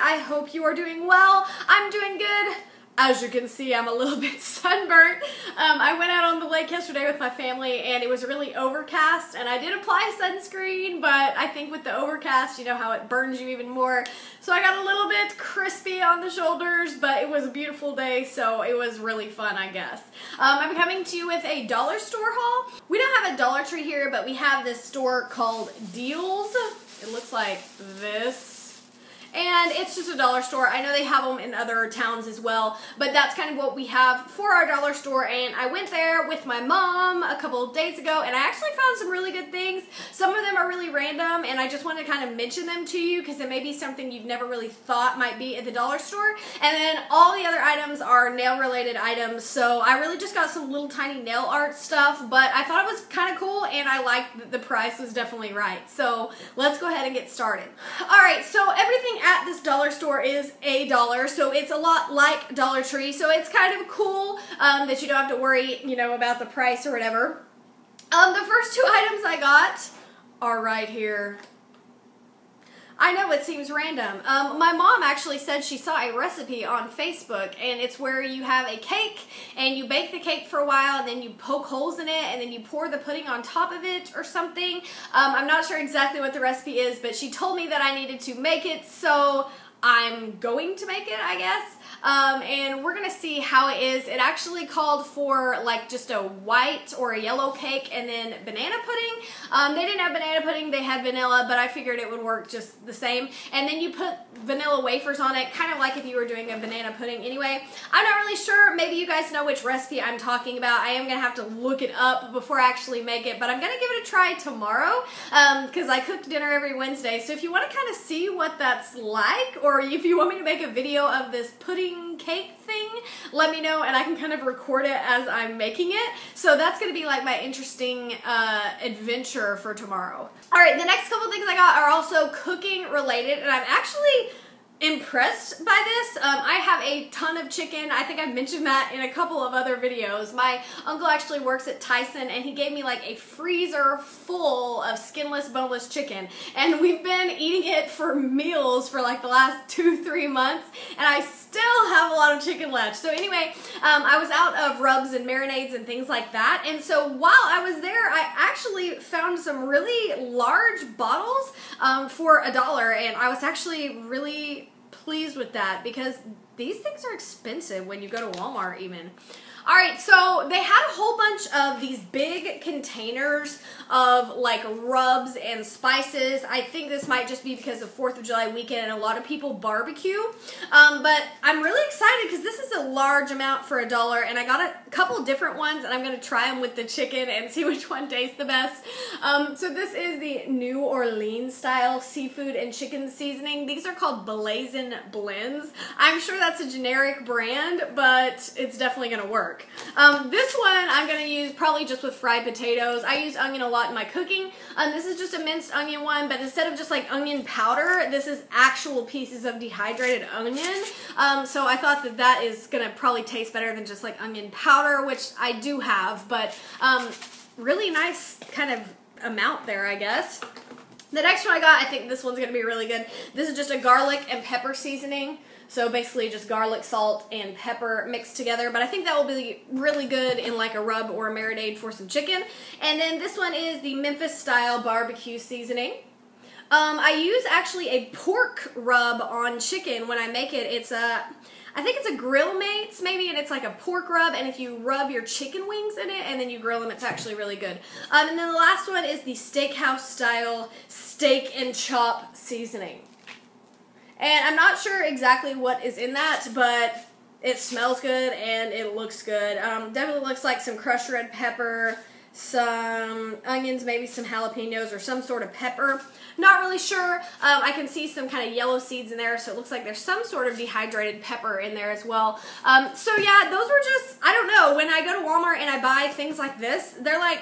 I hope you are doing well. I'm doing good. As you can see, I'm a little bit sunburnt. I went out on the lake yesterday with my family and it was really overcast, and I did apply sunscreen, but I think with the overcast, you know how it burns you even more. So I got a little bit crispy on the shoulders, but it was a beautiful day, so it was really fun, I guess. I'm coming to you with a dollar store haul. We don't have a Dollar Tree here, but we have this store called Deals. It looks like this. And it's just a dollar store. I know they have them in other towns as well, but that's kind of what we have for our dollar store. And I went there with my mom a couple of days ago, and I actually found some really good things. Some of them are really random, and I just want to kind of mention them to you because it may be something you've never really thought might be at the dollar store. And then all the other items are nail-related items, so I really just got some little tiny nail art stuff, but I thought it was kind of cool, and I liked that the price was definitely right. So let's go ahead and get started. Alright, so everything at this dollar store is $1, so it's a lot like Dollar Tree, so it's kind of cool that you don't have to worry, you know, about the price or whatever. The first two items I got are right here. I know it seems random. My mom actually said she saw a recipe on Facebook, and it's where you have a cake and you bake the cake for a while and then you poke holes in it and then you pour the pudding on top of it or something. I'm not sure exactly what the recipe is, but she told me that I needed to make it, so I'm going to make it, I guess. And we're gonna see how it is. It actually called for like just a white or a yellow cake and then banana pudding. They didn't have banana pudding, they had vanilla, but I figured it would work just the same. And then you put vanilla wafers on it, kind of like if you were doing a banana pudding anyway. I'm not really sure, maybe you guys know which recipe I'm talking about. I am gonna have to look it up before I actually make it, but I'm gonna give it a try tomorrow because I cook dinner every Wednesday. So if you want to kind of see what that's like, or if you want me to make a video of this pudding cake thing, let me know and I can kind of record it as I'm making it. So that's going to be like my interesting adventure for tomorrow. Alright, the next couple things I got are also cooking related, and I'm actually impressed by this. I have a ton of chicken. I think I've mentioned that in a couple of other videos. My uncle actually works at Tyson, and he gave me like a freezer full of skinless, boneless chicken, and we've been eating it for meals for like the last 2-3 months, and I still have a lot of chicken left. So anyway, I was out of rubs and marinades and things like that, and so while I was there, I actually found some really large bottles for $1, and I was actually really pleased with that because these things are expensive when you go to Walmart even. Alright, so they had a whole bunch of these big containers of like rubs and spices. I think this might just be because of 4th of July weekend and a lot of people barbecue. But I'm really excited because this is a large amount for $1, and I got a couple different ones, and I'm going to try them with the chicken and see which one tastes the best. So this is the New Orleans style seafood and chicken seasoning. These are called Blazin' Blends. I'm sure that's a generic brand, but it's definitely going to work. This one I'm going to use probably just with fried potatoes. I use onion a lot in my cooking. This is just a minced onion one, but instead of just like onion powder, this is actual pieces of dehydrated onion. So I thought that that is going to probably taste better than just like onion powder, which I do have, but really nice kind of amount there, I guess. The next one I got, I think this one's going to be really good. This is just a garlic and pepper seasoning. So basically just garlic, salt, and pepper mixed together. But I think that will be really good in like a rub or a marinade for some chicken. And then this one is the Memphis style barbecue seasoning. I use actually a pork rub on chicken when I make it. It's a, I think it's a Grill Mates maybe, and it's like a pork rub, and if you rub your chicken wings in it and then you grill them, it's actually really good. And then the last one is the steakhouse style steak and chop seasoning. And I'm not sure exactly what is in that, but it smells good and it looks good. Definitely looks like some crushed red pepper, some onions, maybe some jalapenos or some sort of pepper. Not really sure. I can see some kind of yellow seeds in there, so it looks like there's some sort of dehydrated pepper in there as well. So yeah, those were just, I don't know, when I go to Walmart and I buy things like this, they're like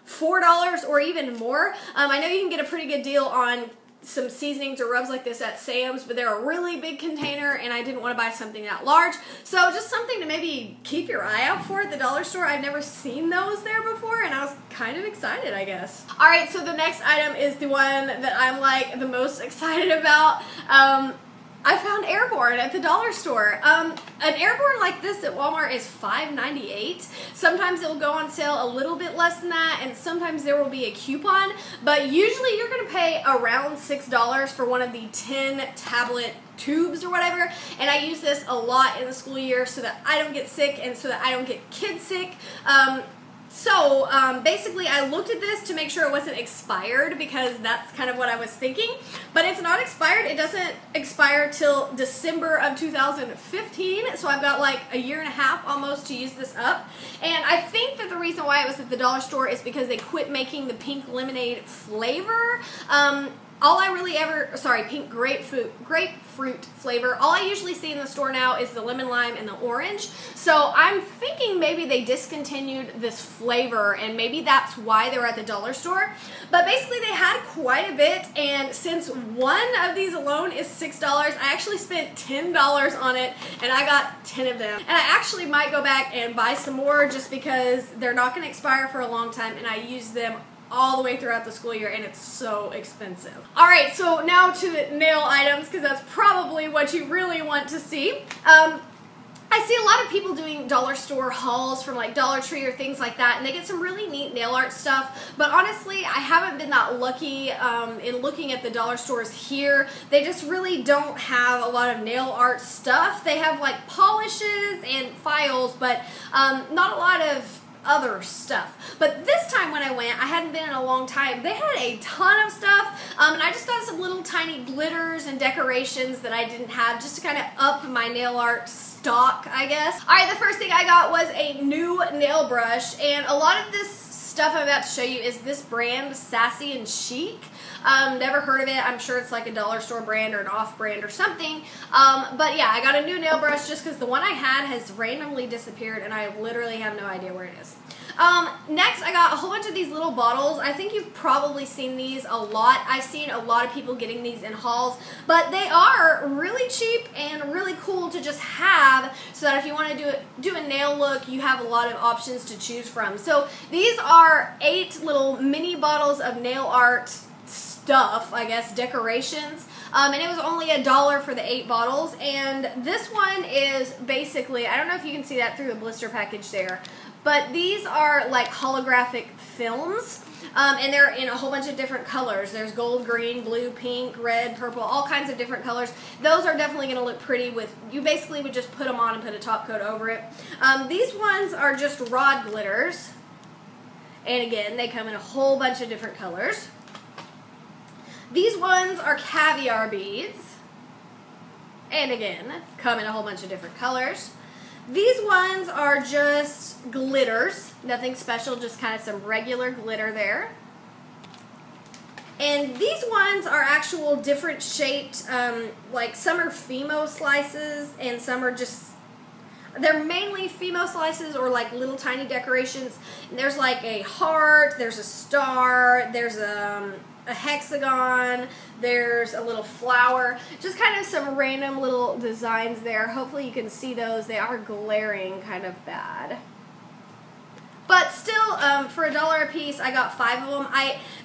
$4 or even more. I know you can get a pretty good deal on some seasonings or rubs like this at Sam's, but they're a really big container and I didn't want to buy something that large. So just something to maybe keep your eye out for at the dollar store. I've never seen those there before and I was kind of excited, I guess. Alright, so the next item is the one that I'm like the most excited about. I found Airborne at the dollar store. An Airborne like this at Walmart is $5.98. Sometimes it will go on sale a little bit less than that, and sometimes there will be a coupon, but usually you're going to pay around $6 for one of the 10 tablet tubes or whatever, and I use this a lot in the school year so that I don't get sick and so that I don't get kids sick. Basically I looked at this to make sure it wasn't expired, because that's kind of what I was thinking, but it's not expired. It doesn't expire till December of 2015, so I've got like a year and a half almost to use this up. And I think that the reason why it was at the dollar store is because they quit making the pink lemonade flavor. Pink grapefruit flavor. All I usually see in the store now is the lemon lime and the orange. So I'm thinking maybe they discontinued this flavor, and maybe that's why they were at the dollar store. But basically they had quite a bit, and since one of these alone is $6, I actually spent $10 on it, and I got 10 of them. And I actually might go back and buy some more just because they're not going to expire for a long time, and I use them all the way throughout the school year, and it's so expensive. Alright, so now to nail items, because that's probably what you really want to see. I see a lot of people doing dollar store hauls from like Dollar Tree or things like that, and they get some really neat nail art stuff, but honestly I haven't been that lucky in looking at the dollar stores here. They just really don't have a lot of nail art stuff. They have like polishes and files, but not a lot of other stuff. But this time when I went, I hadn't been in a long time, they had a ton of stuff, and I just got some little tiny glitters and decorations that I didn't have, just to kind of up my nail art stock, I guess. Alright, the first thing I got was a new nail brush, and a lot of this stuff I'm about to show you is this brand, Sassy and Chic. Never heard of it. I'm sure it's like a dollar store brand or an off brand or something. But yeah, I got a new nail brush just because the one I had has randomly disappeared and I literally have no idea where it is. Next, I got a whole bunch of these little bottles. I think you've probably seen these a lot. I've seen a lot of people getting these in hauls, but they are really cheap and really cool to just have, so that if you want to do a nail look, you have a lot of options to choose from. So these are 8 little mini bottles of nail art stuff, I guess, decorations, and it was only $1 for the 8 bottles. And this one is basically, I don't know if you can see that through the blister package there, but these are like holographic films, and they're in a whole bunch of different colors. There's gold, green, blue, pink, red, purple, all kinds of different colors. Those are definitely going to look pretty with, you basically would just put them on and put a top coat over it. These ones are just rod glitters, and again, they come in a whole bunch of different colors. These ones are caviar beads, and again, come in a whole bunch of different colors. These ones are just glitters, nothing special, just kind of some regular glitter there. And these ones are actual different shaped, like some are Fimo slices and some are just, they're mainly Fimo slices or like little tiny decorations. And there's like a heart, there's a star, there's a hexagon, there's a little flower, just kind of some random little designs there. Hopefully you can see those. They are glaring kind of bad. But still, for $1 a piece, I got 5 of them.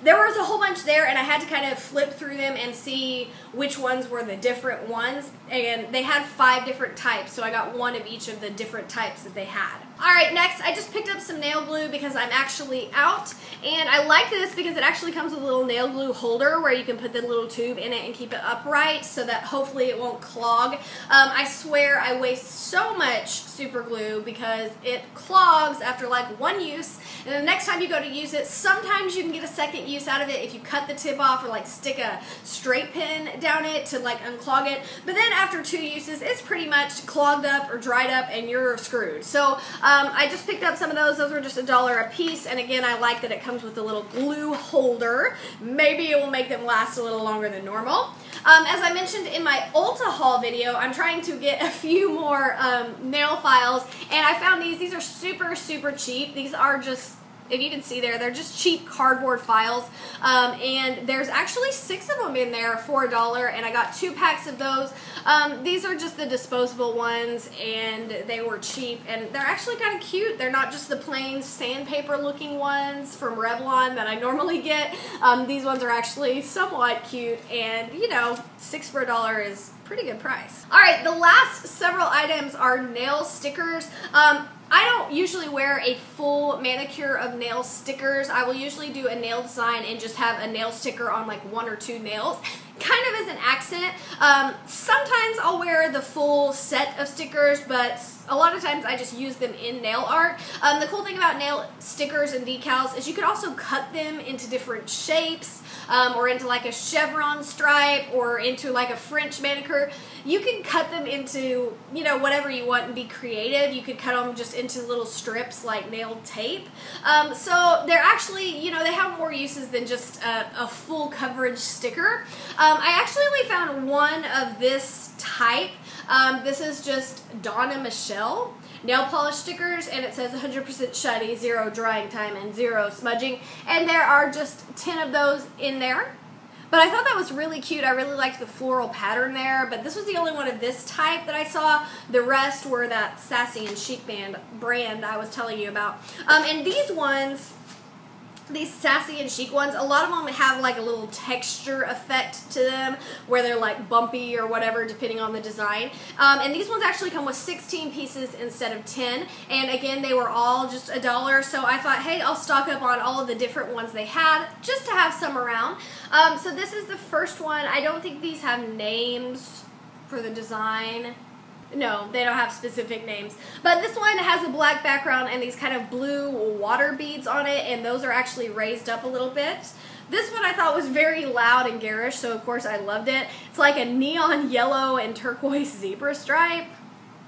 There was a whole bunch there, and I had to kind of flip through them and see which ones were the different ones. And they had 5 different types, so I got one of each of the different types that they had. Alright, next, I just picked up some nail glue because I'm actually out. And I like this because it actually comes with a little nail glue holder where you can put the little tube in it and keep it upright so that hopefully it won't clog. I swear I waste so much super glue because it clogs after like one use, and the next time you go to use it, sometimes you can get a second use out of it if you cut the tip off or like stick a straight pin down it to like unclog it, but then after 2 uses it's pretty much clogged up or dried up and you're screwed. So I just picked up some of those. Those were just $1 a piece, and again, I like that it comes with a little glue holder. Maybe it will make them last a little longer than normal. As I mentioned in my Ulta haul video, I'm trying to get a few more nail files, and I found these. These are super, super cheap. These are just if you can see there, they're just cheap cardboard files, and there's actually 6 of them in there for $1, and I got 2 packs of those. These are just the disposable ones, and they were cheap, and they're actually kind of cute. They're not just the plain sandpaper looking ones from Revlon that I normally get. These ones are actually somewhat cute, and you know, 6 for $1 is pretty good price. Alright, the last several items are nail stickers. I don't usually wear a full manicure of nail stickers. I will usually do a nail design and just have a nail sticker on like 1 or 2 nails, kind of as an accent. Sometimes I'll wear the full set of stickers, but a lot of times I just use them in nail art. The cool thing about nail stickers and decals is you can also cut them into different shapes, or into like a chevron stripe, or into like a French manicure. You can cut them into, you know, whatever you want and be creative. You could cut them just into little strips like nail tape. So they're actually, you know, they have more uses than just a full coverage sticker. I actually only found one of this type. This is just Donna Michelle nail polish stickers, and it says 100% shiny, 0 drying time, and 0 smudging, and there are just 10 of those in there. But I thought that was really cute. I really liked the floral pattern there, but this was the only one of this type that I saw. The rest were that Sassy and Chic brand I was telling you about. And these ones, these Sassy and Chic ones, a lot of them have like a little texture effect to them where they're like bumpy or whatever depending on the design. And these ones actually come with 16 pieces instead of 10. And again, they were all just $1. So I thought, hey, I'll stock up on all of the different ones they had just to have some around. So this is the first one. I don't think these have names for the design. No, they don't have specific names. But this one has a black background and these kind of blue water beads on it, and those are actually raised up a little bit. This one I thought was very loud and garish, so of course I loved it. It's like a neon yellow and turquoise zebra stripe.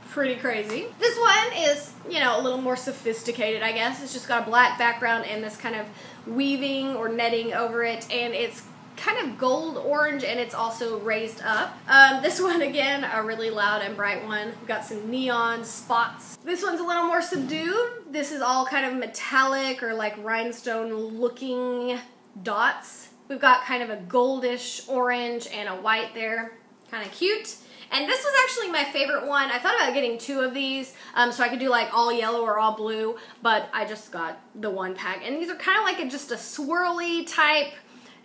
Pretty crazy. This one is, you know, a little more sophisticated, I guess. It's just got a black background and this kind of weaving or netting over it, and it's kind of gold orange, and it's also raised up. This one, again, a really loud and bright one. We've got some neon spots. This one's a little more subdued. This is all kind of metallic or like rhinestone looking dots. We've got kind of a goldish orange and a white there. Kind of cute. And this was actually my favorite one. I thought about getting 2 of these so I could do like all yellow or all blue, but I just got the 1 pack. And these are kind of like just a swirly type,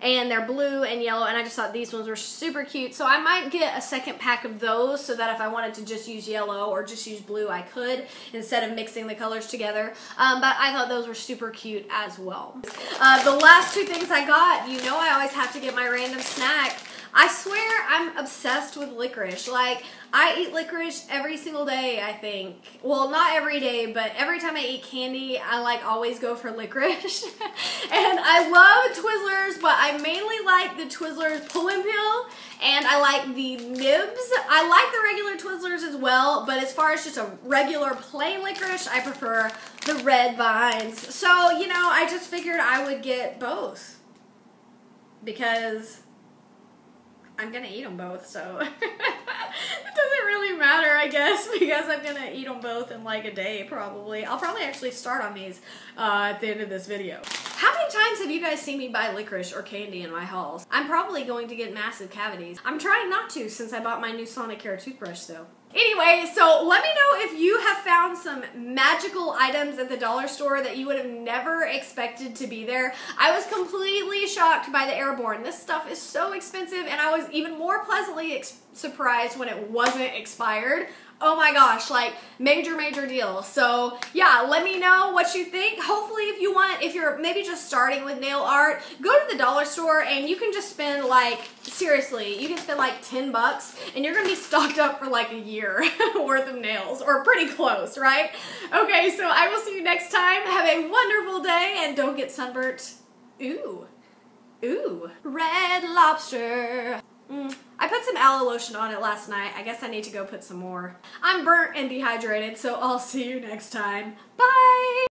and they're blue and yellow, and I just thought these ones were super cute. So I might get a 2nd pack of those so that if I wanted to just use yellow or just use blue, I could, instead of mixing the colors together. But I thought those were super cute as well. The last 2 things I got, you know I always have to get my random snack. I swear I'm obsessed with licorice. Like, I eat licorice every single day, I think. Well, not every day, but every time I eat candy, I like always go for licorice. And I love Twizzlers, but I mainly like the Twizzlers Pull and Peel, and I like the nibs. I like the regular Twizzlers as well, but as far as just a regular plain licorice, I prefer the red vines. So, you know, I just figured I would get both because I'm gonna eat them both, so it doesn't really matter, I guess, because I'm gonna eat them both in like a day, probably. I'll probably actually start on these at the end of this video. How many times have you guys seen me buy licorice or candy in my hauls? I'm probably going to get massive cavities. I'm trying not to since I bought my new Sonicare toothbrush, though. Anyway, so let me know if you have found some magical items at the dollar store that you would have never expected to be there. I was completely shocked by the Airborne. This stuff is so expensive, and I was even more pleasantly surprised when it wasn't expired. Oh my gosh, like major deal. So yeah, let me know what you think. Hopefully if you're maybe just starting with nail art, go to the dollar store and you can just spend like, seriously, you can spend like 10 bucks and you're gonna be stocked up for like a year worth of nails, or pretty close, right? Okay, so I will see you next time. Have a wonderful day and don't get sunburnt. Ooh, Red Lobster. I put some aloe lotion on it last night. I guess I need to go put some more. I'm burnt and dehydrated, so I'll see you next time. Bye!